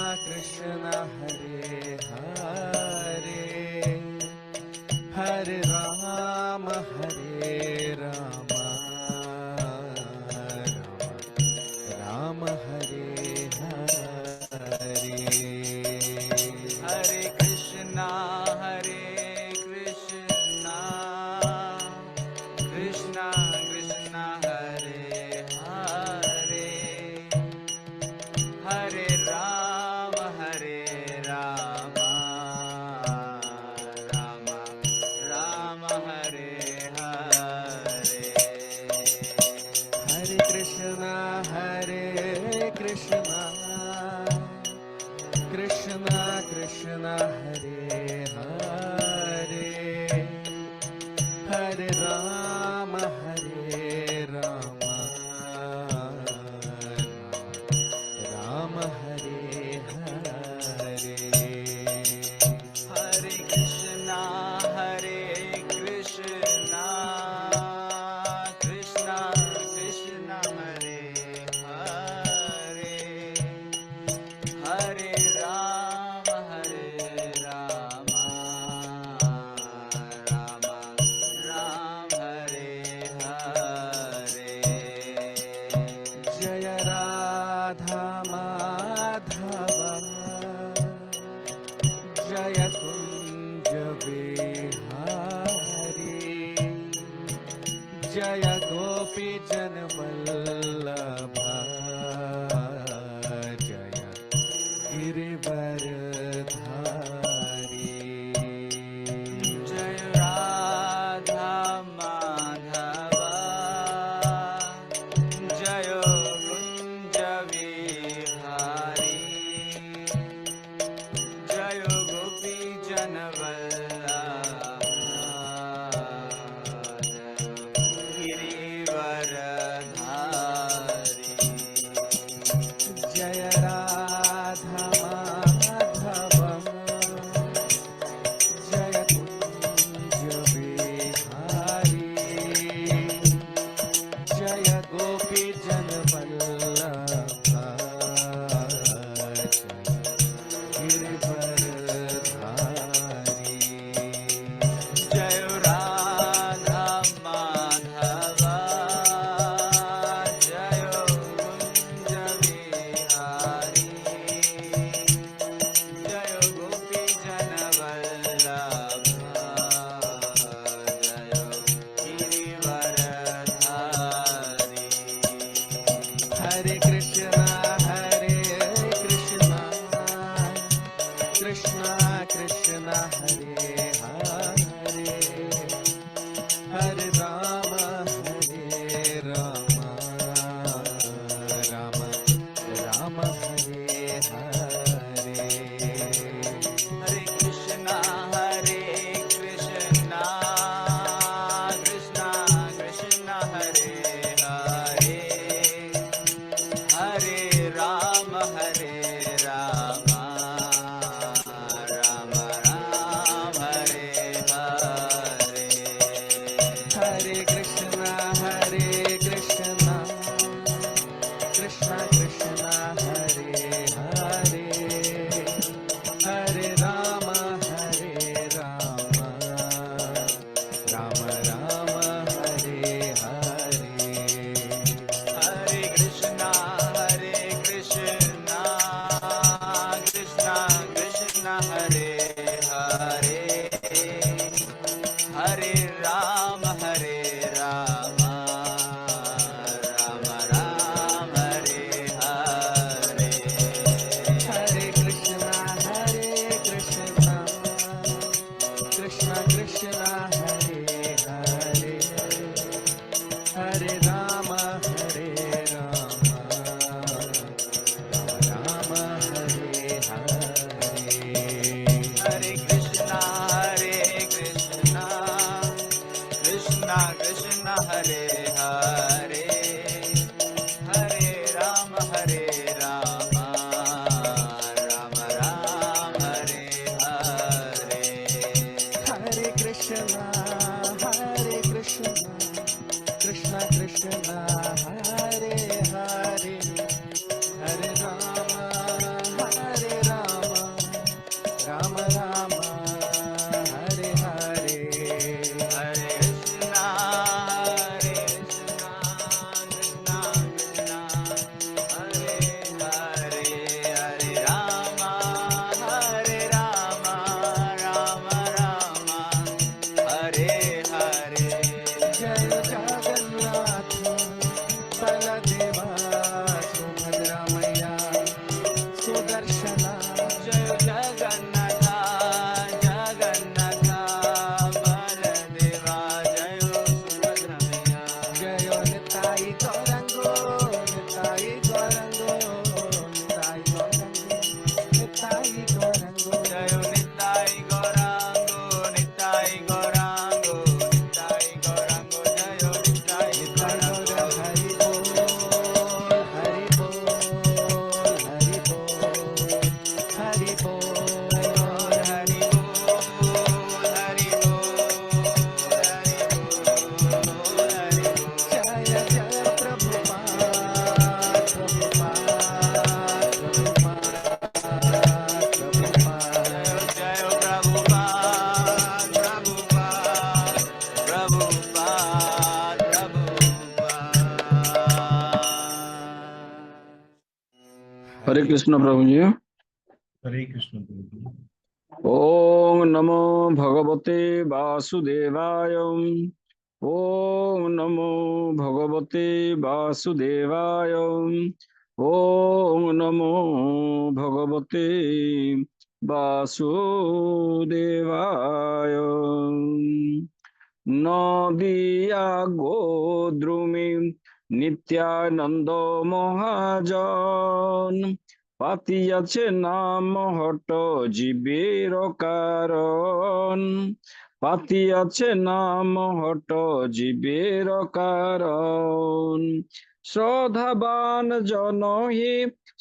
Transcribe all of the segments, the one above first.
कृष्ण हरे हरे, हरे राम राम राम हरे हरे। हरे कृष्णा कृष्णा कृष्णा हरे हरे, हरे राम राम राम हरे हरे। हरे कृष्णा कृष्णा कृष्णा हरे हरे, हरे राम राम हरे हरे। हरे कृष्णा कृष्णा कृष्णा हरे हरे, हरे राम राम हरे हरे। जय राधा माधव जय कुंज बिहारी, जय गोपी जन वल्लभ जय गिरिवरधारी। जय राधा माधव जय कुंज विहारी, जय गोपी जन वल्लभ गिरिवरधारी। जय राधा माधव जय कुंज बिहारी, जय गोपी जन वल्लभ गिरिवरधारी। जय राधा माधव जय कुंज विहारी, जय गोपी जन वल्लभ जय गिरिवरधारी। हरे कृष्णा कृष्णा कृष्णा हरे हरे, हरे राम राम राम हरे हरे। हरे कृष्णा कृष्णा कृष्णा हरे हरे, हरे राम राम राम हरे हरे। हरे कृष्णा कृष्णा कृष्णा हरे हरे, हरे राम राम हरे हरे। हरे कृष्णा कृष्णा कृष्णा हरे हरे, हरे राम राम राम हरे हरे। हरे कृष्णा कृष्णा हरे हरे, हरे राम राम हरे हरे। हरे कृष्णा कृष्णा हरे हरे, हरे राम राम राम हरे हरे। हरे कृष्णा कृष्णा हरे हरे, हरे राम जय जगन्नाथ जगन्नाथ बलदेवा जय सुभद्रा मैया जय निताई गौरंगो निताई गौरंगो निताई गौरंगो निताई गौरंगो जय निताई गौरांगो निताई गौरांगो निताई गौरांगो जय निताई गौरांगो हरि बोल हरि बोल हरि बोल हरि बोल हरि बोल हरि बोल हरि बोल जय जय प्रभुपाद प्रभुपाद प्रभुपाद प्रभुपाद जय प्रभुपाद प्रभुपाद प्रभुपाद प्रभुपाद हरे कृष्ण प्रभु जी। हरे कृष्ण प्रभु जी। ओम नमो भगवते वासुदेवाय। ओम नमो भगवते वासुदेवाय। ओम नमो भगवते वासुदेवाय। नदिया गोद्रुमी नित्यानंद महाजन পাতিয়াছে নাম হট জীবের কারণ। পাতিয়াছে নাম হট জীবের কারণ। শ্রদ্ধাবান জনহি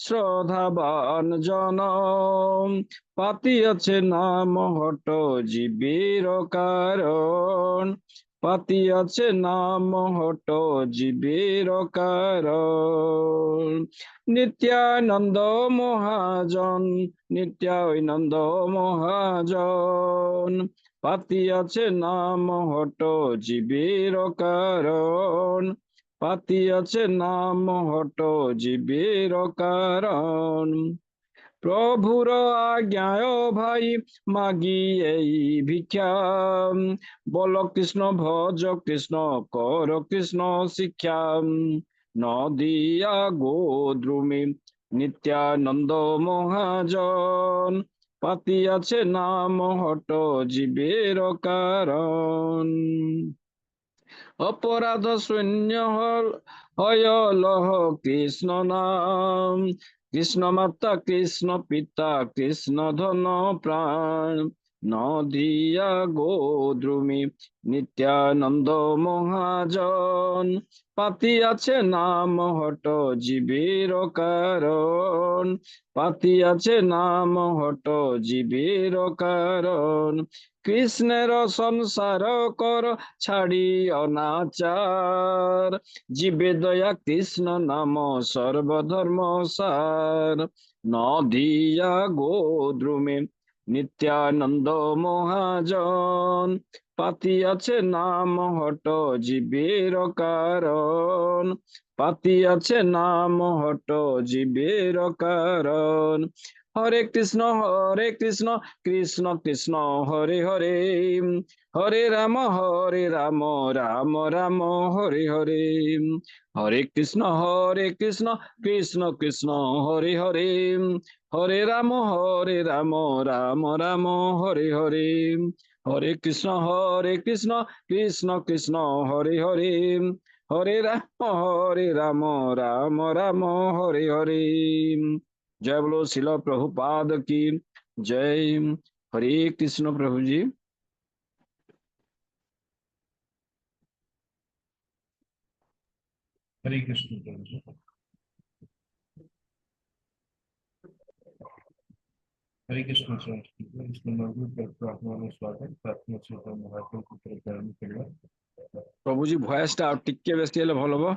শ্রদ্ধাবান জন পাতিয়াছে নাম হট জীবের কারণ। পাতিয়াছে নাম হট জীবের কারণ। নিত্যানন্দ মহাজন নিত্যানন্দ মহাজন পাতিয়াছে নাম হট জীবের কারণ। পাতিয়াছে নাম হট জীবের কারণ। প্রভুর আজ্ঞায় ভাই মাগি এই ভিক্ষা। বল কৃষ্ণ ভজ কৃষ্ণ কর কৃষ্ণ শিক্ষা। নদিয়া গোদ্রুমি নিত্যানন্দ মহাজন পাতিয়াছে নাম হট জীবের কারণ। অপরাধ শূন্য হয় লহ কৃষ্ণ নাম। কৃষ্ণ মাতা কৃষ্ণ পিতা কৃষ্ণ ধন প্রাণ। নদিয়া গোদ্রুমি নিত্যানন্দ মহাজন পাতিয়াছে নাম হট জীবের কারণ। পাতিয়াছে নাম হট জীবের কারণ। কৃষ্ণের সংসার কর ছাড়ি অনাচার। জীবে দয়া কৃষ্ণ নাম সর্বধর্ম সার। নদিয়া গোদ্রুমে নিত্যানন্দ মহাজন পাতিয়াছে নাম হট জীবের কারণ। পাতিয়াছে নাম হট জীবের কারণ। হরে কৃষ্ণ কৃষ্ণ কৃষ্ণ হরে হরে। হরে রাম রাম রাম হরে হরে। হরে কৃষ্ণ কৃষ্ণ কৃষ্ণ হরে হরে। হরে রাম রাম রাম হরে হরে। হরে কৃষ্ণ কৃষ্ণ কৃষ্ণ হরে হরে। হরে রাম রাম হরে হরে। जय बोलो शिल प्रभुपाद की जय। हरे कृष्ण प्रभु जी। हरे कृष्ण प्रभु जी। हरे कृष्ण प्रभु जी। इस नंबर पर प्रार्थना में स्वागत प्रार्थना से महात्मा को प्रचार करना। प्रभु जी वॉइस टा टिके बेसी हेले भल हबो।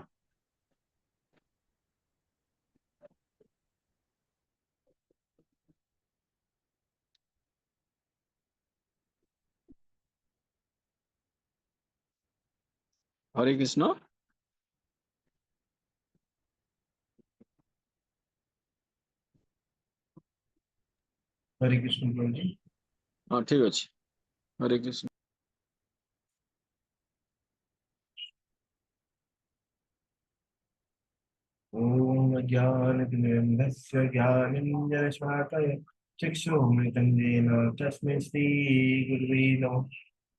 हरे कृष्ण। हरे कृष्ण प्रभु जी। हाँ ठीक अच्छे। हरे कृष्ण। ओम ज्ञानतिमिरन्धस्य ज्ञानञ्जनशलाकया चक्षुरुन्मिलितं येन तस्मै श्रीगुरुवे नमः।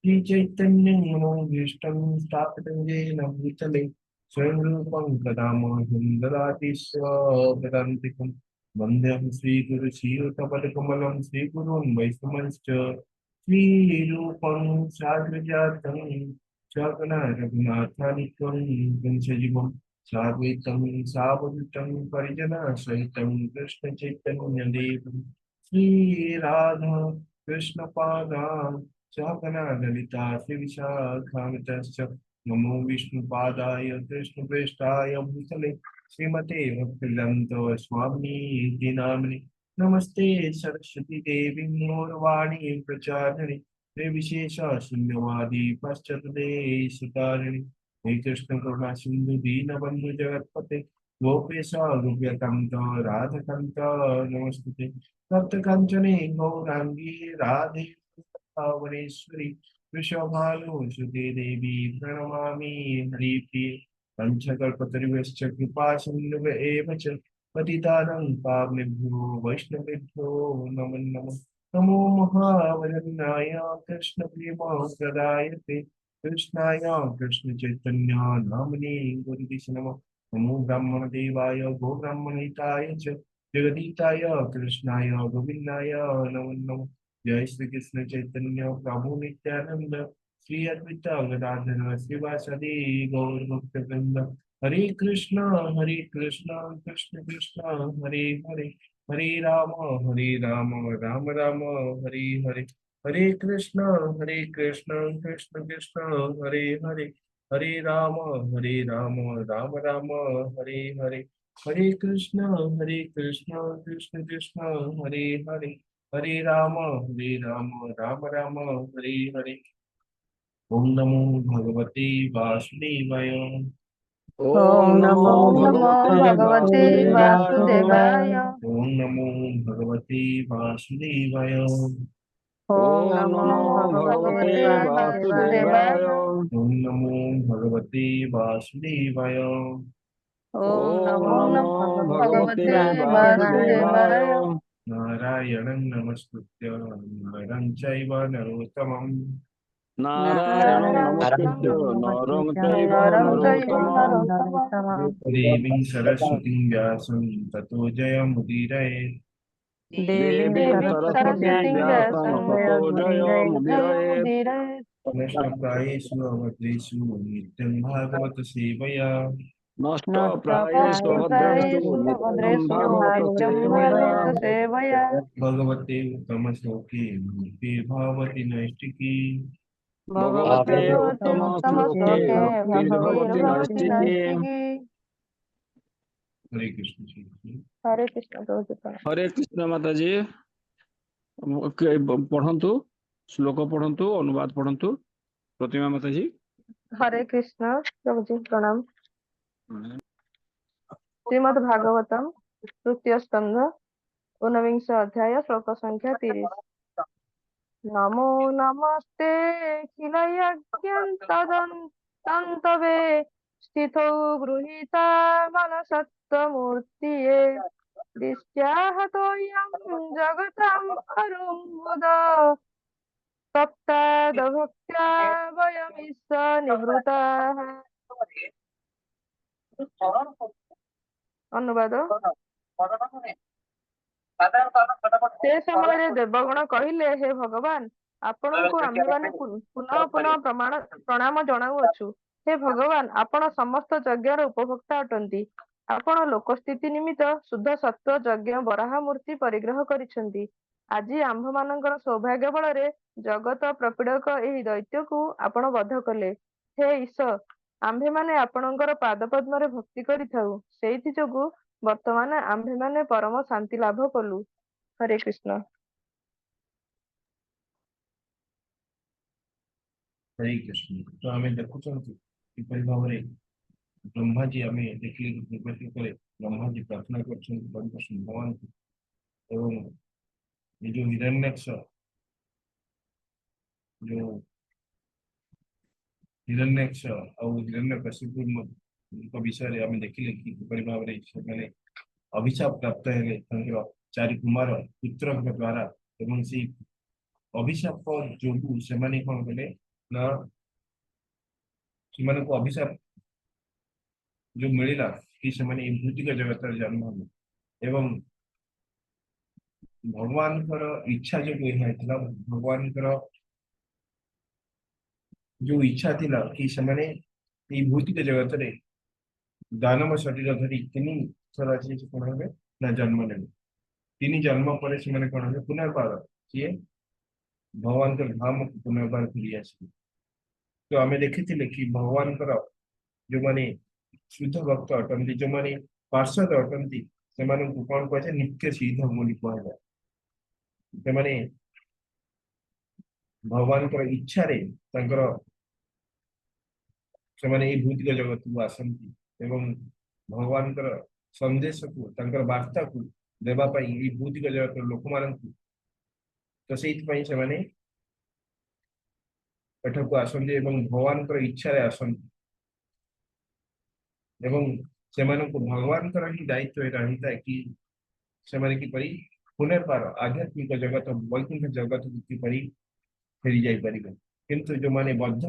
श्रीचैतन्यं मनोभीष्टं स्थापितं येन भूतले स्वयं रूपं कदा मह्यं ददाति स्वपदान्तिकं। वन्देऽहं श्रीगुरुश्रीयुतपदकमलं श्रीगुरून् वैष्णवंश्च श्रीरूपं साग्रजातं स्वगणा रघुनाथानिकं वंशजीवं साद्वैतं सावधूतं परिजनसहितं कृष्णचैतन्यदेवं श्रीराधा कृष्णपादां सहगना ललिता श्रीविशाखान्वितश्च नमो विष्णुपादाय कृष्णप्रेष्ठाय भूतले श्रीमते भक्तिवेदान्त स्वामी इति नाम्नि नमस्ते सरस्वती देवी गौरवाणी प्रचारिणी निर्विशेष शून्यवादी पाश्चात्यदेशतारिणी हे कृष्ण करुणा सिंधु दीनबंधु जगत्पते गोपेश गोप्यकांत राधकांत नमस्ते तप्त कांचने गौरांगी राधे वरेश्वरी वृषभानुसुते देवी प्रणमामि हरिप्रिये पञ्चकल्पतरुश्च कृपा सिन्धुव एव च पतितानं पावनेभ्यो वैष्णवेभ्यो नमो नमः। नमो महावदन्नाय कृष्णप्रेमप्रदायते कृष्णाय कृष्णचैतन्य नाम्ने गुरुदिश नमः। नमो ब्राह्मणदेवाय गोब्राह्मणहिताय च जगदीताय कृष्णाय गोविन्दाय नमो नमः। जय श्री कृष्ण चैतन्य प्रभु नित्यानंद श्री अद्वैत गदाधर श्रीवासदि गौर भक्तवृंद हरे कृष्ण कृष्ण कृष्ण हरे हरे हरे राम राम राम हरे हरे हरे कृष्ण कृष्ण कृष्ण हरे हरे हरे राम राम राम हरे हरे हरे कृष्ण कृष्ण कृष्ण हरे हरे हरे राम राम राम हरे हरे ओम नमो भगवते वासुदेवाय ओम ॐ नमो नमो भगवते भगवते वासुदेवाय। वासुदेवाय। ओम नमो भगवते वासुदेवाय ॐ ओम नमो नमो भगवते भगवते वासुदेवाय। वासुदेवाय। ओम नमो भगवते वासुदेवाय ॐ ओम नमो नमो भगवते भगवते वासुदेवाय। वासुदेवाय। नारायणं नमस्कृत्य नरं चैव नरोत्तमं नारायणं नारायणं नमस्कृत्य नरं चैव नरं चैव नरोत्तमम्। नरोत्तमम्। देवीं सरस्वतीं व्यासं ततो जयमुदीरये देवीं देवीं सरस्वती सरस्वतीं व्यासं व्यासं ततो जयमुदीरयेत्। जयमुदीरयेत्। नष्टप्रायेषु अभद्रेषु नित्यं भागवत सेवया नष्टप्रायेषु अभद्रस्तु नष्टप्रायेषु नित्यं अभद्रेषु भागवत नित्यं सेवया। भागवतसेवया। भगवते उत्तमश्लोके भक्तिर्भवति नैष्टिकी भगवते भगवते उत्तमश्लोके उत्तमश्लोके भक्तिर्भवति भक्तिर्भवति नैष्टिकी। नैष्टिकी। हरे कृष्ण श्री कृष्ण। हरे कृष्ण प्रभु। हरे कृष्ण माता जी। पढ़ंतु श्लोक पढ़ंतु अनुवाद पढ़ंतु प्रतिमा माता जी। हरे कृष्ण प्रभु जी प्रणाम। श्रीमद् भागवतम तृतीय स्कंध ऊनविंश अध्याय श्लोक संख्या 30। नमो नमस्ते खिलयज्ञन्तदन्तवे स्थितौ गृहीता मनसत्त्वमूर्तिये दिष्ट्याहतोऽयं जगताम् अरुम्बुद सप्तादभक्त्या वयमिष निवृताः। ଅନୁବାଦ। ସେ ସମୟରେ ଦେବଗଣ କହିଲେ, ହେ ଭଗବାନ, ଆପଣଙ୍କୁ ଆମ୍ଭେମାନେ ପୁନଃ ପୁନଃ ପ୍ରଣାମ ଜଣାଉଅଛୁ। ହେ ଭଗବାନ, ଆପଣ ସମସ୍ତ ଯଜ୍ଞର ଉପଭୋକ୍ତା ଅଟନ୍ତି। ଆପଣ ଲୋକସ୍ଥିତି ନିମିତ୍ତ ଶୁଦ୍ଧ ସତ୍ତ୍ୱ ଯଜ୍ଞ ବରାହ ମୂର୍ତ୍ତି ପରିଗ୍ରହ କରିଛନ୍ତି। ଆଜି ଆମ୍ଭମାନଙ୍କର ସୌଭାଗ୍ୟ ବଳରେ ଜଗତ ପ୍ରପୀଡ଼କ ଏହି ଦୈତ୍ୟକୁ ଆପଣ ବଧ କଲେ। ହେ ଈଶ, ଆମ୍ଭେମାନେ ଆପଣଙ୍କର ପାଦପଦ୍ମରେ ଭକ୍ତି କରିଥାଉ। ସେଇଥି ଯୋଗୁ ବର୍ତ୍ତମାନ ଆମ୍ଭେମାନେ ପରମ ଶାନ୍ତି ଲାଭ କଲୁ। ହରେ କୃଷ୍ଣ। हरे कृष्ण। तो आम देखुं किपरि भाव में ब्रह्माजी आम देखिले निर्वाचित करे ब्रह्माजी प्रार्थना कर भगवान को एवं ये जो हिरण्यक्ष जो हिरण्यक्ष और हिरण्यकशिपु विषय में देखिले कि किपरि भाव में से अभिशाप प्राप्त है चारि कुमार पुत्र द्वारा एवं से अभिशाप जोगु से माने कौन कले ना से अभिशाप जो मिलला कि से माने भौतिक जगत रे जन्म हेले एवं भगवान इच्छा जो होता भगवान जो इच्छा थिला कि से माने ई भौतिक जगत रे दानव शरीर धरी तीन थर आसी कौन हे ना जन्म ने तीन जन्म पर से माने कौन हे पुनर्बार सी भगवान धाम को पुनर्बार फिरी आसी तो आम देखी कि भगवान जो माने शुद्ध भक्त अटंती जो माने पार्षद अटंती से कौन कह नित्य सिद्ध बोली कहुए से माने भगवान इच्छा रे से माने ये भौतिक जगत को आसंती एवं भगवान संदेश को तंकर वार्ता को देवा पाई ये भौतिक जगत लोक मान तो से माने एठक आसंती एवं भगवान इच्छा रे आसंती एवं से भगवान ही दायित्व रही था कि से माने किपरि पुनर्बार आध्यात्मिक जगत वैकुंठ जगत को किपरि फेरी जाई परिबे किंतु जो माने बद्ध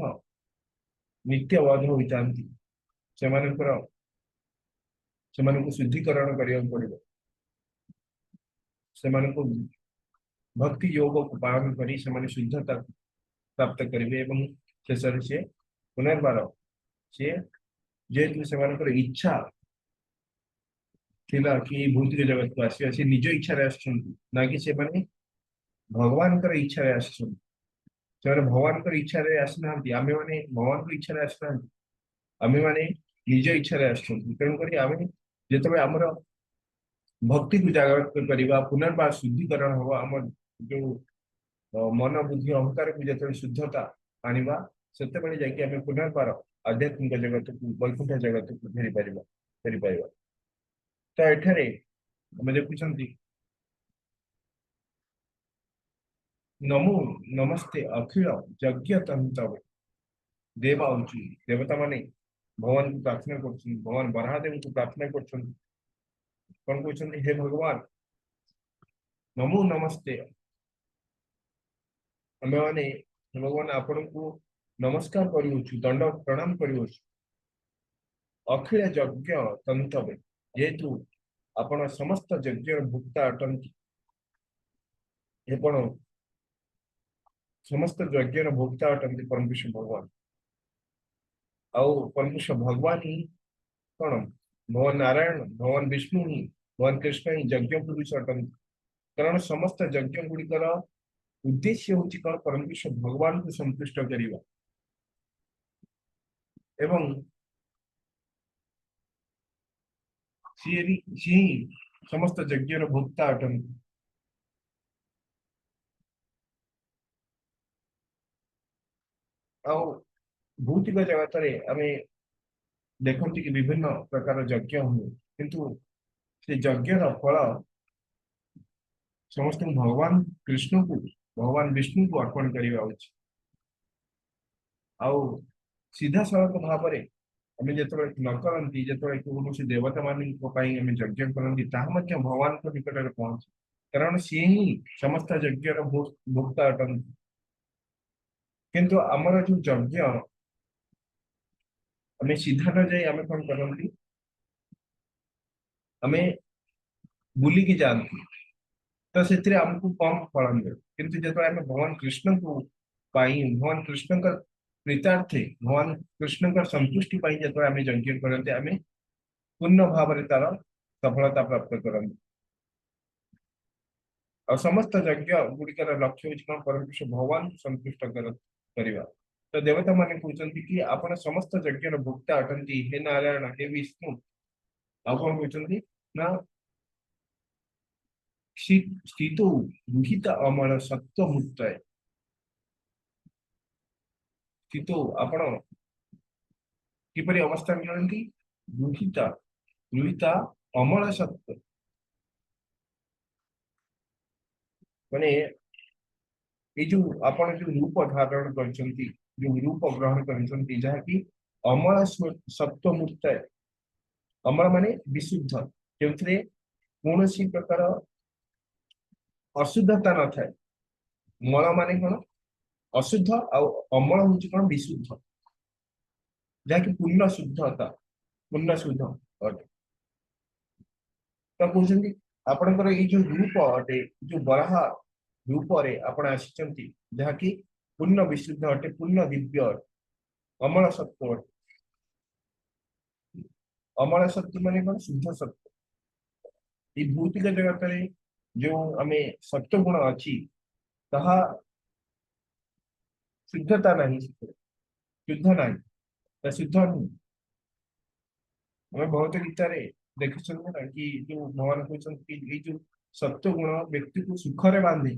नित्य बद्ध होता से शुद्धिकरण करने पड़े से भक्ति योग को पालन करी से शुद्धता प्राप्त करेंगे एवं शेष से पुनर्बार से जेहेतु से इच्छा थिला कि भौतिक जगत को आसिया से निज इच्छा रे आसछन्ति ना कि से माने भगवान कर इच्छा रे आसछन्ति से भगवान कर इच्छा रे आसनांति आमे माने भगवान को इच्छा रे आसनांति आमे माने निज इच्छा रे आसछन्ति तेणु करी आमे जेतबे हमर भक्ति को जागृत करबा पुनर्बार शुद्धिकरण होबा हमर जो मन बुद्धि अहंकार को जेतबे शुद्धता आनिबा सेते बळे जाके आमे पुनर्बार आध्यात्मिक जगत को वैकुंठ जगत को फेरी परिबा तो एठारे हमें देखुଛନ୍ତି नमो नमस्ते अखिल यज्ञ तंतवे देवा उची देवता माने भगवान को प्रार्थना करछन भगवान बराहदेव को प्रार्थना करछन कोन कहछन हे भगवान नमो नमस्ते हमें माने हे भगवान आपण को नमस्कार करिउछु दंड प्रणाम करिउछु अखिल यज्ञ तंतवे जेहेतु आपण समस्त यज्ञ भुक्ता अटंती आपण समस्त यज्ञ भोक्ता अटंती परमेश्वर भगवान आउ परमेश्वर भगवान ही कौन भगवान नारायण भगवान विष्णु ही भगवान कृष्ण ही यज्ञ पुरुष अटंती कारण समस्त यज्ञ गुड़िकर उद्देश्य हूँ कौन परमेश्वर भगवान को संतुष्ट करवा एवं सी समस्त यज्ञ भोक्ता अटंती भौतिक जगत आम देखती कि विभिन्न प्रकार यज्ञ हुए किंतु से यज्ञ फल समस्त भगवान कृष्ण को भगवान विष्णु को अर्पण करवा उचित आउ सीधा सड़क भाव में आम जो न करती जो कौन देवता मान यज्ञ करती भगवान को निकट में पहुंचे कारण सी ही समस्त यज्ञ भोक्ता अटंती किंतु आमर जो यज्ञ आम सीधा न जाए आम कौन करती आम बुलिकी जाती तो से आमको कम फल मिले किंतु जो आम भगवान कृष्ण को भगवान कृष्ण प्रीतार्थे भगवान कृष्ण संतुष्टि जो आम यज्ञ करते आम पूर्ण भाव तार सफलता प्राप्त करते और समस्त यज्ञ गुड़िकर लक्ष्य हूँ परमेश्वर भगवान को संतुष्ट करवा तो देवता माने कहते कि आपण समस्त यज्ञ भोक्ता अटंती हे नारायण हे विष्णु आप कौन कहते ना स्थित दुहित अमल सत्व मुक्त स्थित आपण किपरि अवस्था मिलती दुहिता दुहिता अमल सत्व माने ये जो आपण जो रूप धारण कर जो रूप ग्रहण कर जहाँकि अमल सत्व मुक्त अमल माने विशुद्ध जो कौन प्रकार अशुद्धता न थाए मल माने कौन अशुद्ध आउ अमल हूँ कौन विशुद्ध जहाँकि पूर्ण शुद्धता पूर्ण शुद्ध अटे तो कहते आपणकर ये जो रूप अटे जो बराह रूप आपण आसी जहाँकि पूर्ण विशुद्ध अटे पूर्ण दिव्य अटे अमल सत्व अटे अमल सत्व माने कौन शुद्ध सत्व ये भौतिक जगत में जो आम सत्व गुण अच्छी ताहा शुद्धता नहीं शुद्ध नहीं शुद्ध नहीं हमें बहुत गीता देखी ना कि जो भगवान कहते ये जो सत्व गुण व्यक्ति को सुखरे बांधे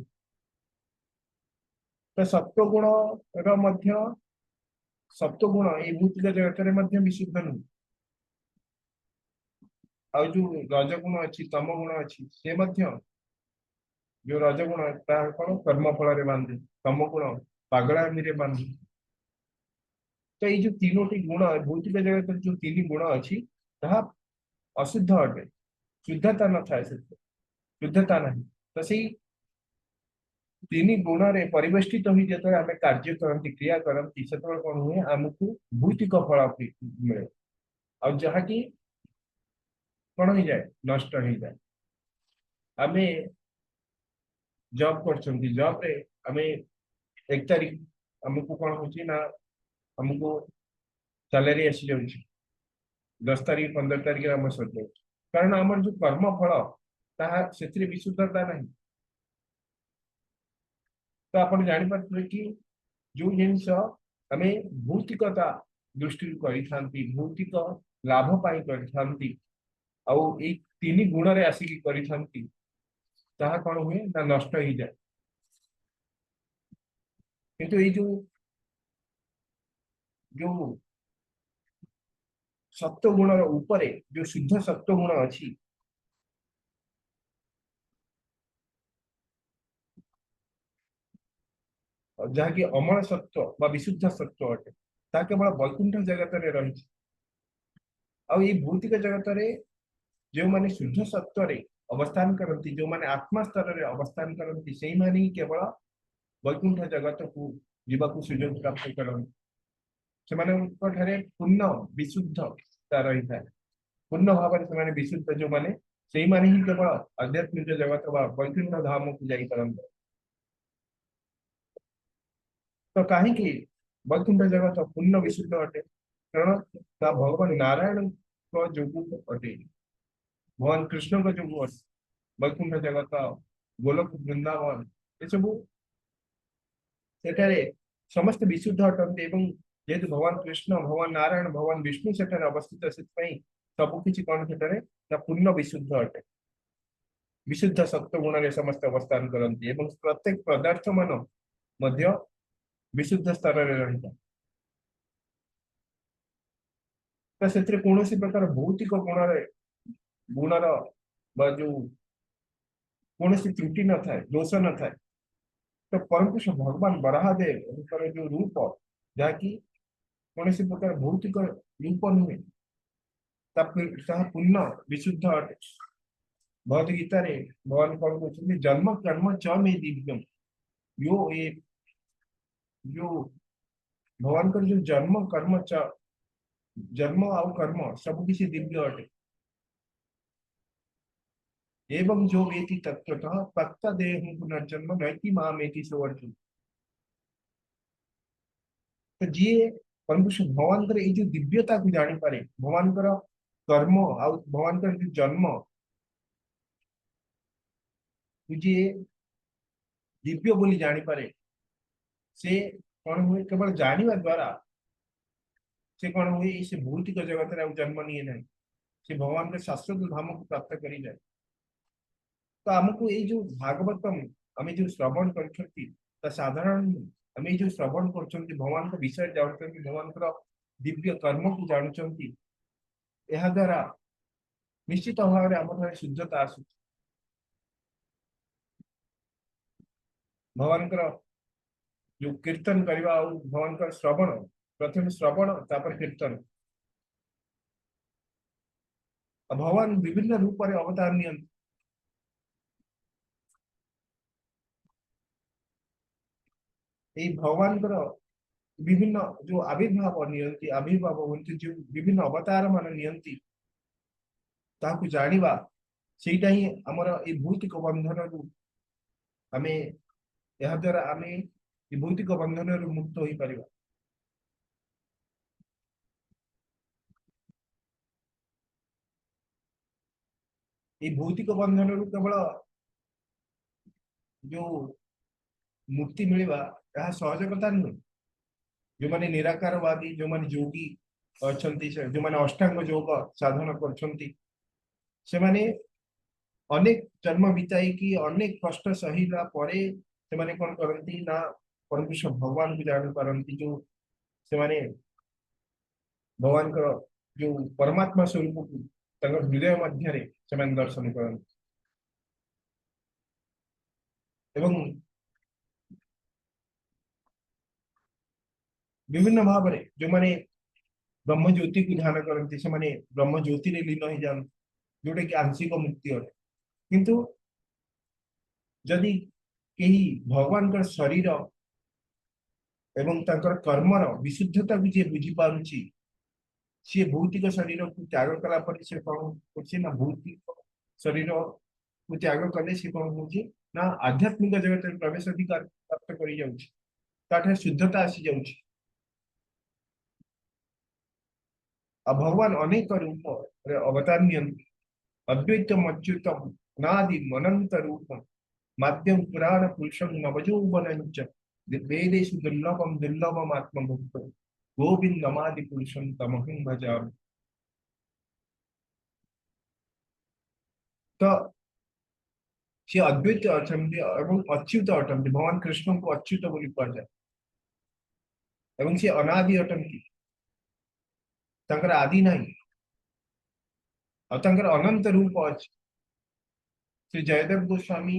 तो सत्व गुण सत्व गुण ये भौतिक जगत में विशुद्ध नुह आ जो रजगुण अच्छी तम गुण अच्छी से जो रजगुण कौन कर्म फल बांधे तम गुण पागलामी बांधे तो ये जो तीनोटी गुण भौतिक जगत जो तीन गुण अच्छी ताहा अशुद्ध अटे शुद्धता न था शुद्धता नहीं तो सही तीन गुण रे परिवेष्टित हुई जो आम कार्य करती क्रिया करती से कौन हुए आमको भौतिक फल मिले आ जहाँकि कौन हो जाए नष्ट हो जाए आम जॉब कर जॉब रे आम 1 तारीख आमको कौन हो आमको सैलरी आसी जाऊँ 10 तारीख 15 तारीख आम सर जाए कारण आम जो कर्म फल ताहा से विशुद्धता नहीं तो आप जापर कि जो जिनस आम भौतिकता दृष्टि भौतिक लाभ पाई तीन गुण रे आसिक कौन हुए ना नष्ट हो जाए किंतु ये जो सत्व गुण ऊपर जो शुद्ध सत्व गुण अच्छी जहाँकि अमल सत्व व विशुद्ध सत्व अटे ता केवल वैकुंठ जगत में रही आई भौतिक जगत में जो माने शुद्ध सत्व रे अवस्थान करती जो माने आत्मा स्तर रे अवस्थान करती से माने ही केवल वैकुंठ जगत को जीवाकू सुयोग प्राप्त करती से पूर्ण विशुद्धता रही है पूर्ण भाव से विशुद्ध जो माने से माने ही केवल आध्यात्मिक जगत व वैकुंठ धाम को जाई तो कहीं वैकुंठ जगत पूर्ण विशुद्ध अटे कारण भगवान नारायण जो अटे भगवान कृष्ण का जो वैकुंठ जगत गोलोक वृंदावन ये सब समस्त विशुद्ध अटंती जेहेतु भगवान कृष्ण भगवान नारायण भगवान विष्णु से अवस्थित से सबकि कौन से पूर्ण विशुद्ध अटे विशुद्ध सत्व गुण रे समस्त अवस्थान करती प्रत्येक पदार्थ मान विशुद्ध स्तर रही तो कौन प्रकार भौतिक गुणर जो कौन त्रुटि न था दोष न था तो परंतु भगवान बराहदेव जो रूप जहाँकि कौन प्रकार भौतिक रूप नुहे पूर्ण विशुद्ध अटे भगवद गीता भगवान कौन कहते जन्म कर्म च मे दिव्यम यो ये जो भगवान का जो जन्म कर्म जन्म आउ कर्म सब किसी दिव्य अटे एवं जो वेति तत्वतः तत्त देह पुनर्जन्म नैति मामेति सोवर्जुन तो जी परंतु भगवान कर ये जो दिव्यता को जानी पारे भगवान कर कर्म आउ भगवान कर जो जन्म जी दिव्य बोली जानी पारे से कौन हुए केवल जानिबा द्वारा से कौन हुए से भौतिक जगत रे जन्म नहीं ना से भगवान के शाश्वत धाम को प्राप्त करी जाए तो हमको ये जो भागवतम आम जो श्रवण कर साधारण आम जो श्रवण कर भगवान का विषय जानते भगवान दिव्य कर्म को जानते यह द्वारा निश्चित भाव में आम शुद्धता आस भगवान जो कीर्तन करवा भगवान का श्रवण प्रथम श्रवण तापर कीर्तन भगवान विभिन्न रूप में अवतार नियंत्र ଏଇ ଭଗବାନଙ୍କର ବିଭିନ୍ନ ଯୋଉ ଆବିର୍ଭାବ ହୁଅନ୍ତି ଯୋଉ ବିଭିନ୍ନ ଅବତାର ମାନ ନିଅନ୍ତି ତାହାକୁ ଜାଣିବା, ସେଇଟା ହିଁ ଆମର ଏଇ ଭୌତିକ ବନ୍ଧନରୁ ଆମେ ଏହା ଦ୍ୱାରା ଆମେ ଏ ଭୌତିକ ବନ୍ଧନରୁ ମୁକ୍ତ ହୋଇପାରିବା। এই ଭୌତିକ ବନ୍ଧନରୁ କେବଳ ଯୋଉ ମୁକ୍ତି ମିଳିବା ଏହା ସହଜ କଥା ନୁହେଁ। ଯୋଉମାନେ ନିରାକାରବାଦୀ, ଯୋଉମାନେ ଯୋଗୀ ଅଛନ୍ତି, ଯୋଉମାନେ ଅଷ୍ଟାଙ୍ଗ ଯୋଗ ସାଧନ କରୁଛନ୍ତି, ସେମାନେ ଅନେକ ଜନ୍ମ ବିତାଇକି ଅନେକ କଷ୍ଟ ସହିଲା ପରେ ସେମାନେ କଣ କରନ୍ତି ନା ପରମେଶ୍ୱର ଭଗବାନଙ୍କୁ ଜାଣିପାରନ୍ତି। ଯୋଉ ସେମାନେ ଭଗବାନଙ୍କର ଯୋଉ ପରମାତ୍ମା ସ୍ୱରୂପକୁ ତାଙ୍କ ହୃଦୟ ମଧ୍ୟରେ ସେମାନେ ଦର୍ଶନ କରନ୍ତି। ଏବଂ ବିଭିନ୍ନ ଭାବରେ ଯୋଉମାନେ ବ୍ରହ୍ମ ଜ୍ୟୋତିକୁ ଧ୍ୟାନ କରନ୍ତି ସେମାନେ ବ୍ରହ୍ମ ଜ୍ୟୋତିରେ ଲୀନ ହେଇଯାଆନ୍ତି, ଯୋଉଟା କି ଆଂଶିକ ମୁକ୍ତି ଅଟେ। କିନ୍ତୁ ଯଦି କେହି ଭଗବାନଙ୍କର ଶରୀର ଏବଂ ତାଙ୍କର କର୍ମର ବିଶୁଦ୍ଧତାକୁ ଯିଏ ବୁଝିପାରୁଛି, ସିଏ ଭୌତିକ ଶରୀରକୁ ତ୍ୟାଗ କଲା ପରେ ସେ କଣ କରୁଛି ନା ଭୌତିକ ଶରୀରକୁ ତ୍ୟାଗ କଲେ ସେ କଣ ହଉଛି ନା ଆଧ୍ୟାତ୍ମିକ ଜଗତରେ ପ୍ରବେଶ ଅଧିକାର ପ୍ରାପ୍ତ କରିଯାଉଛି, ତାଠାରେ ଶୁଦ୍ଧତା ଆସିଯାଉଛି। ଆଉ ଭଗବାନ ଅନେକ ରୂପରେ ଅବତାର ନିଅନ୍ତି। ଅଦ୍ୱୈତମ ଅଚ୍ୟୁତମ ଅନାଦିମ ଅନନ୍ତ ରୂପମ ମାଧ୍ୟମ ପୁରାଣ ପୁରୁଷಂ ନବଯୌବନଞ୍ଚ ବେଦେଷୁ ଦୁର୍ଲଭମ ଦୁର୍ଲଭମ ଆତ୍ମଭୁକ୍ତ ଗୋବିନ୍ଦମାଦି ପୁରୁଷಂ ତମହଂ ଭଜାମି। ତ ସେ ଅଦ୍ୱୈତ ଅଛନ୍ତି ଏବଂ ଅଚ୍ୟୁତ ଅଟନ୍ତି। ଭଗବାନ କୃଷ୍ଣଙ୍କୁ ଅଚ୍ୟୁତ ବୋଲି କୁହାଯାଏ ଏବଂ ସେ ଅନାଦି ଅଟନ୍ତି, ତାଙ୍କର ଆଦି ନାହିଁ ଆଉ ତାଙ୍କର ଅନନ୍ତ ରୂପ ଅଛି। ଶ୍ରୀ ଜୟଦେବ ଗୋସ୍ୱାମୀ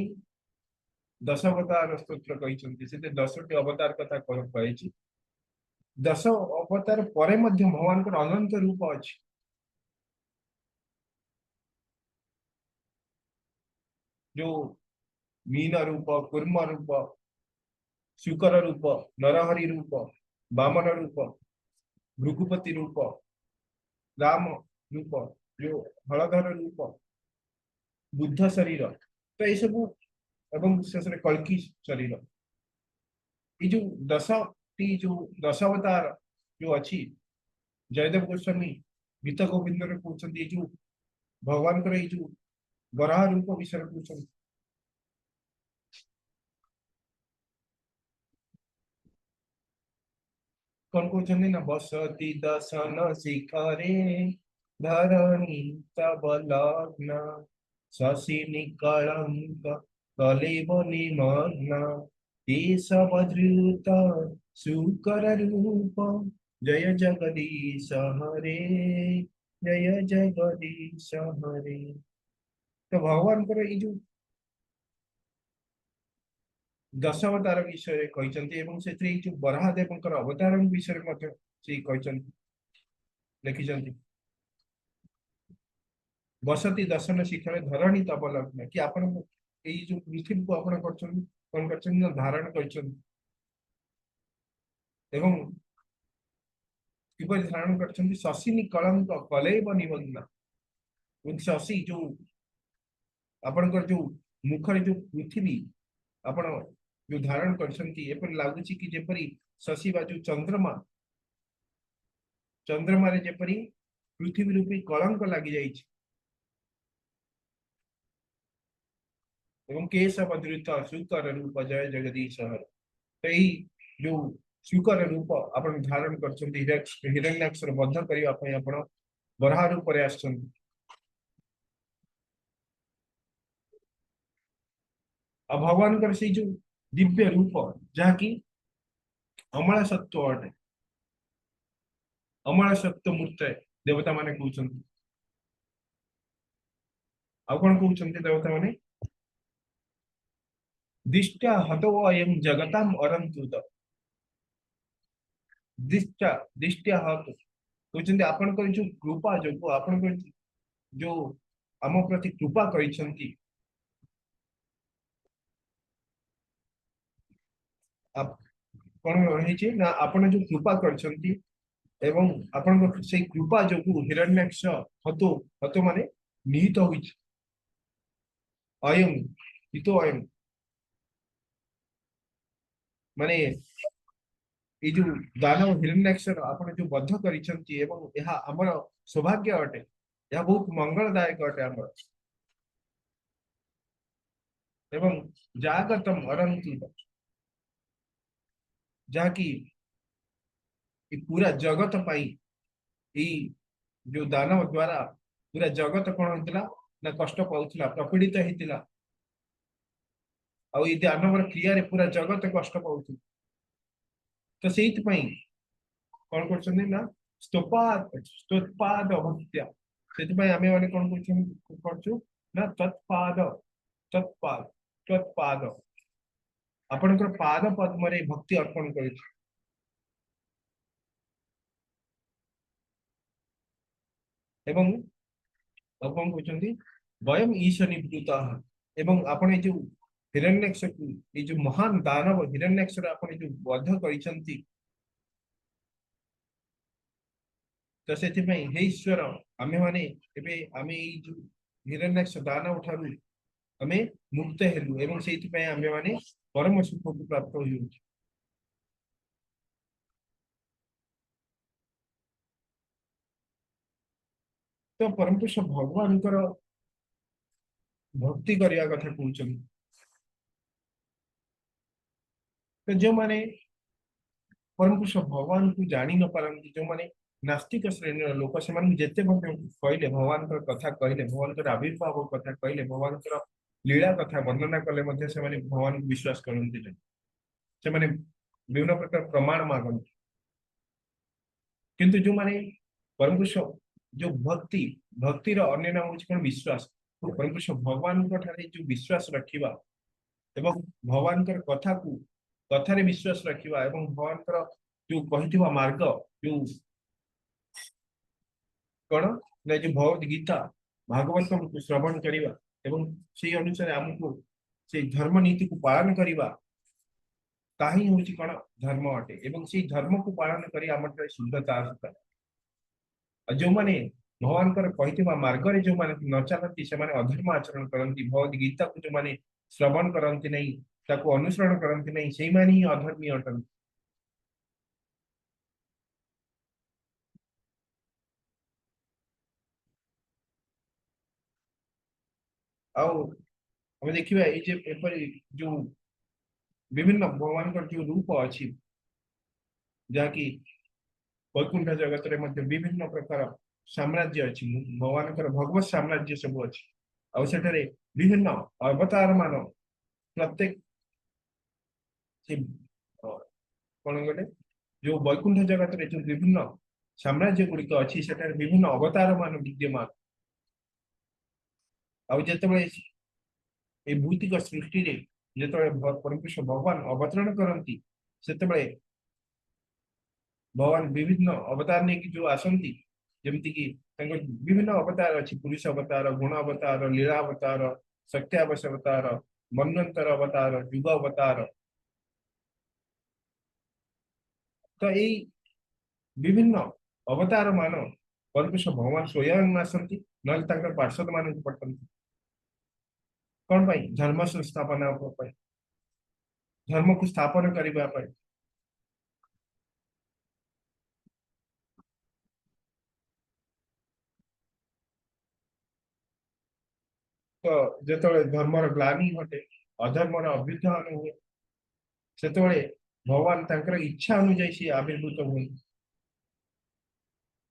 ଦଶାବତାର ସ୍ତୋତ୍ର କହିଛନ୍ତି, ସେଥିରେ 10ଟି ଅବତାର କଥା କହିଛି। 10 ଅବତାର ପରେ ମଧ୍ୟ ଭଗବାନଙ୍କର ଅନନ୍ତ ରୂପ ଅଛି। ଯୋଉ ମୀନ ରୂପ, କୁର୍ମ ରୂପ, ଶୁକର ରୂପ, ନରହରି ରୂପ, ବାମନ ରୂପ, ଭୃଗୁପତି ରୂପ, ରାମ ରୂପ, ଯୋଉ ହଳଧର ରୂପ, ବୁଦ୍ଧ ଶରୀର, ତ ଏସବୁ ଏବଂ ଶେଷରେ କଳ୍କି ଶରୀର, ଏଇ ଯୋଉ 10ଟି ଯୋଉ ଦଶାବତାର ଯୋଉ ଅଛି, ଜୟଦେବ ଗୋସ୍ୱାମୀ ଗୀତ ଗୋବିନ୍ଦରେ କହୁଛନ୍ତି ଏଇ ଯୋଉ ଭଗବାନଙ୍କର ଏଇ ଯୋଉ ବରାହ ରୂପ ବିଷୟରେ କହୁଛନ୍ତି। କଣ କହୁଛନ୍ତି ନା ବସତି ଦଶନ ଶିଖରେ ଧରଣୀ ତବ ଲଗ୍ନ ଶଶି ନିକଳଙ୍କ କଲେବ ନିମଗ୍ନ କେଶବଧୃତ ଶୁକର ରୂପ ଜୟ ଜଗଦୀଶ ହରେ ଜୟ ଜଗଦୀଶ ହରେ। ତ ଭଗବାନଙ୍କର ଏଇ ଯୋଉ ଦଶାବତାର ବିଷୟରେ କହିଛନ୍ତି ଏବଂ ସେଥିରେ ଏଇ ଯୋଉ ବରାହଦେବଙ୍କର ଅବତାର ବିଷୟରେ ମଧ୍ୟ ସେ କହିଛନ୍ତି, ଲେଖିଛନ୍ତି। ବସତି ଦର୍ଶନ ଶିଖରେ ଧରଣୀ ତବ ଲଗ୍ନ, କି ଆପଣ ଏଇ ଯୋଉ ପୃଥିବୀକୁ ଆପଣ କରିଛନ୍ତି କଣ କରିଛନ୍ତି ନା ଧାରଣ କରିଛନ୍ତି। ଏବଂ କିପରି ଧାରଣ କରିଛନ୍ତି? ଶଶିନି କଳଙ୍କ କଲେବ ନିମଗ୍ନ, ଶଶି ଯୋଉ ଆପଣଙ୍କର ଯୋଉ ମୁଖରେ ଯୋଉ ପୃଥିବୀ ଆପଣ ଯୋଉ ଧାରଣ କରିଛନ୍ତି, ଏପରି ଲାଗୁଛି କି ଯେପରି ଶଶି ବା ଯୋଉ ଚନ୍ଦ୍ରମାରେ ଯେପରି ପୃଥିବୀ ରୂପୀ କଳଙ୍କ ଲାଗିଯାଇଛି। ଏବଂ କେଶବଧୃତ ଶୁକର ରୂପ ଜୟ ଜଗଦୀଶ ହରେ, ତ ଏଇ ଯୋଉ ଶୁକର ରୂପ ଆପଣ ଧାରଣ କରିଛନ୍ତି, ହିରଣ୍ୟାକ୍ଷର ବଧ କରିବା ପାଇଁ ଆପଣ ବରାହ ରୂପରେ ଆସିଛନ୍ତି। ଆଉ ଭଗବାନଙ୍କର ସେଇ ଯୋଉ ଦିବ୍ୟ ରୂପ ଯାହାକି ଅମଳ ସତ୍ୟ ଅଟେ, ଅମଳ ସତ୍ୟ ମୂର୍ତ୍ତେ ଦେବତା ମାନେ କହୁଛନ୍ତି। ଆଉ କଣ କହୁଛନ୍ତି ଦେବତା ମାନେ? ଦିଷ୍ଟା ହତ ଅୟଂ ଜଗତାମ ଅରନ୍ତୁତ, ଦିଷ୍ଟା ହତ କହୁଛନ୍ତି ଆପଣଙ୍କର ଯୋଉ କୃପା ଯୋଗୁ, ଆପଣଙ୍କର ଯୋଉ ଆମ ପ୍ରତି କୃପା କରିଛନ୍ତି, कौन रही ना आपण जो कृपा करछंती एवं आपण से कृपा जो हिरण्यक्ष हतो हतो माने निहित होई अयम हितो अयम माने ये जो दानव हिरण्यक्ष आपण जो बद्ध करिसंती एवं यह हमर सौभाग्य अटे यह बहुत मंगलदायक अटे हमर एवं जागतम अरंती जाकी ये पूरा जगत पाई ये जो दानव द्वारा पूरा जगत कौन होता ना कष्ट पाउथिला प्रपीड़ित होता आ ये दानवर क्रिया रे पूरा जगत कष्ट पाउथि तो सेइत पई कौन करछन ना स्तोत्पाद भक्त्या सेति पई आमे माने कौन करछु ना तत्पाद तत्पाद तत्पाद आपनकर पाद पद्म रे भक्ति अर्पण करिछु एवं कौन कहते वयम ईश निवृत्ता एवं आपण जो हिरण्यक्ष ये जो महान दानव हिरण्यक्ष आपण जो बद्ध करिसंती तो से हे ईश्वर आमे माने एबे आमे ई जो हिरण्यक्ष दानव ठारू आमे मुक्त हेलु एवं सेति पई आमे माने परम सुख को प्राप्त होइउ तो परम पुरुष भगवान भक्ति करिया कथा कहउछन तो जो माने परम पुरुष भगवान को जानी न पारंती जो माने नास्तिक श्रेणी लोक से जिते कहले भगवान कथा कहले भगवान आविर्भाव कथा कहले भगवान लीला कथा वर्णना कले से भगवान को विश्वास करते से विभिन्न प्रकार प्रमाण मागती किंतु जो माने परम पुरुष जो भक्ति भक्तिर अन्य नाम हूँ कौन विश्वास परम पुरुष भगवान जो विश्वास रखा एवं भगवान कथा को कथारे विश्वास रखा एवं भगवान जो कही मार्ग जो कौन ना जो भगवद गीता भागवत को श्रवण करवा एवं से अनुसार आमको से धर्म नीति को पालन करवा ताही हूँ कौन धर्म अटे एवं से धर्म को पालन कर आम शुद्धता आसता जो माने भगवान कही मार्ग रे जो माने न चलती से माने अधर्म आचरण करती भगवद गीता को जो माने श्रवण करती नहीं ताको अनुसरण करती नहीं से माने ही अधर्मी अटंती आम देखा ये जो विभिन्न भगवान जो रूप अच्छी जहाँकि वैकुंठ जगत रे मध्य विभिन्न प्रकार साम्राज्य अच्छी भगवान भगवत साम्राज्य सब अच्छी आठे विभिन्न अवतार मान प्रत्येक कौन गए जो वैकुंठ जगत रे जो विभिन्न साम्राज्य गुड़िक अच्छी से विभिन्न अवतार मान विद्यमान आते भौतिक सृष्टि रे जो परमेश्वर भगवान अवतरण करती से भगवान विभिन्न अवतार नहीं जो आसती जमती कि विभिन्न अवतार अच्छी पुरुष अवतार गुण अवतार लीला अवतार सत्यावश अवतार मनवंतर अवतार युग अवतार तो ये विभिन्न अवतार मान परमेश्वर भगवान स्वयं आसती ना पार्षद मान पठाती कौन पाई धर्म संस्थापना धर्म को स्थापन करने तो जो धर्मर ग्लानि घटे अधर्मर अभ्युत्थान हुए से भगवान इच्छा अनुजाई से आविर्भूत हुए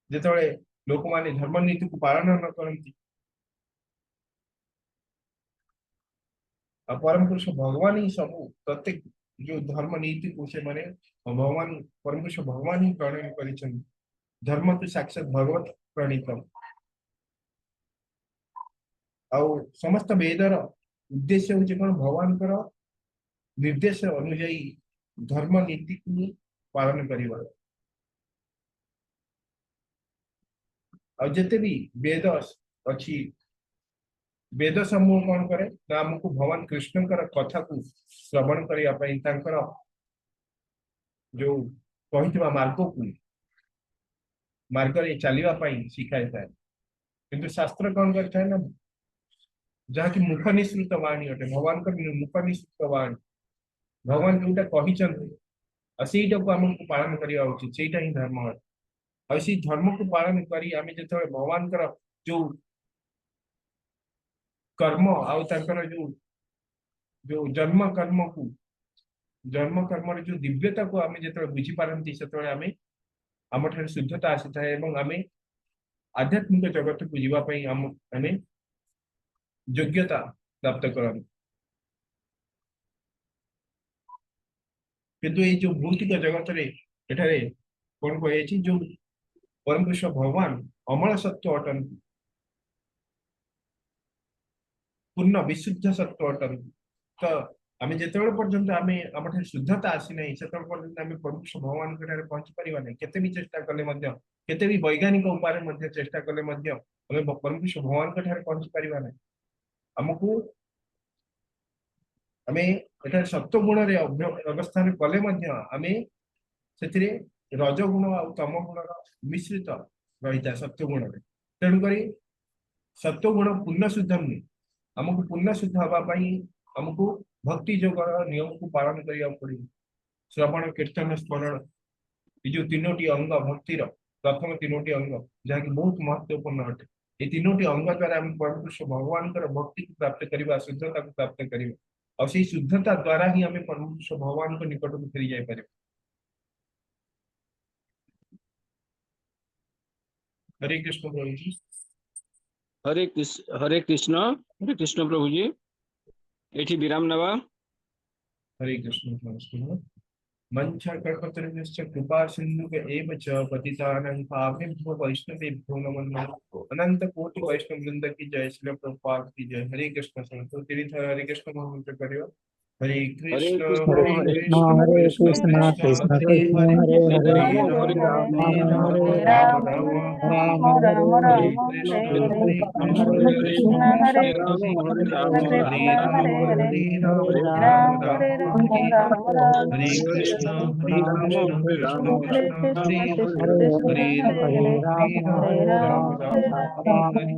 जो लोक माने धर्म नीति को पालन न करती परम पुरुष भगवान ही सब प्रत्येक जो धर्म नीति को से माने भगवान परम पुरुष भगवान ही प्रणयन कर धर्म तो साक्षात भगवत प्रणीत समस्त वेदर उद्देश्य हूँ कौन भगवान निर्देश अनुजाई धर्म नीति को पालन करवा जिते भी वेद अच्छी वेद समूह कौन करे ना आमको भगवान कृष्ण कथा को श्रवण करने जो कहिଥିବା मार्ग को मार्ग रे चलिबा पई शिखाय थाए किंतु शास्त्र कौन करता है ना जहाँ की मुख निसृत वाणी अटे भगवान का मुख निसृत वाणी भगवान जोटा कहिचंती आ सेटा को हमको पालन करिया उचित सेटा ही धर्म है और इसी धर्म को पालन करी आमे जेतबे भगवान कर जो कर्म आउ तांकर जो जो जन्म कर्म रे जो दिव्यता को आमे जेतबे बुझी पारंती सेतबे आमे आम ठारे शुद्धता आसी थाए एवं आमे आध्यात्मिक जगत को जीवा पई आमे योग्यता प्राप्त करन किंतु ये जो भौतिक जगत रे एठारे कोन को एची जो परम पुरुष भगवान अमल सत्व अटन पूर्ण विशुद्ध सत्व अटन तो आमे जेतेबेले पर्यंत आमे आमठारे शुद्धता आसी नै सेतेबेले पर्यंत आमे परम पुरुष भगवान ठारे पहुंच परिबा नै केते भी चेष्टा कले मध्य केते भी वैज्ञानिक उपाय मध्य चेष्टा कले मध्य आमे परम पुरुष भगवान ठारे पहुंच परिबा नै हमकु आमे एठारे सत्व गुण रे अवस्था रे कले मध्य आमे सेतिरे रज गुण और तम गुण मिश्रित रही था सत्व गुण रे तेणुकरी सत्व गुण पूर्ण शुद्ध नुहे आमको पूर्ण शुद्ध हाँपाई आमको भक्ति जोग नियम को पालन करिया पड़े श्रवण कीर्तन स्मरण ये जो तीनोटी अंग भक्तिर प्रथम तीनोटी अंग जहाँ की बहुत महत्वपूर्ण अटे ये तीनोटी अंग द्वारा आम परम पुरुष भगवान भक्ति को प्राप्त करवा शुद्धता को प्राप्त करवा और से शुद्धता द्वारा ही आम परम पुरुष भगवान को निकट को फेरी जाई पारे। हरे कृष्ण प्रभु जी। हरे कृष्ण प्रभु जी एठी विराम नवा। हरे कृष्ण मंचा कल्पतरुश्च कृपा सिंधु एव च पतितानां पावनेभ्यो वैष्णवेभ्यो नमो नमः। अनंत कोटि वैष्णव वृंद की जय, श्री प्रभुपाद की जय। हरे कृष्ण संतो तीर्थ हरे कृष्ण महामंत्र करियो। हरे कृष्ण हरे कृष्ण कृष्ण कृष्ण हरे हरे हरे राम राम हरे राम राम राम राम हरे हरे कृष्ण हरे कृष्ण हरे कृष्ण हरे कृष्ण कृष्ण हरे राम हरे राम राम हरे राम हरे हरे कृष्ण राम कृष्ण कृष्ण कृष्ण हरे हरे हरे हरे हरे राम राम राम हरे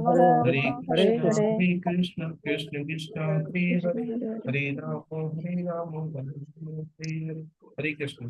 राम हरे हरे हरे हरे कृष्ण कृष्ण कृष्ण हरे हरे हरे राम हरे राम हरे हरे हरे कृष्ण।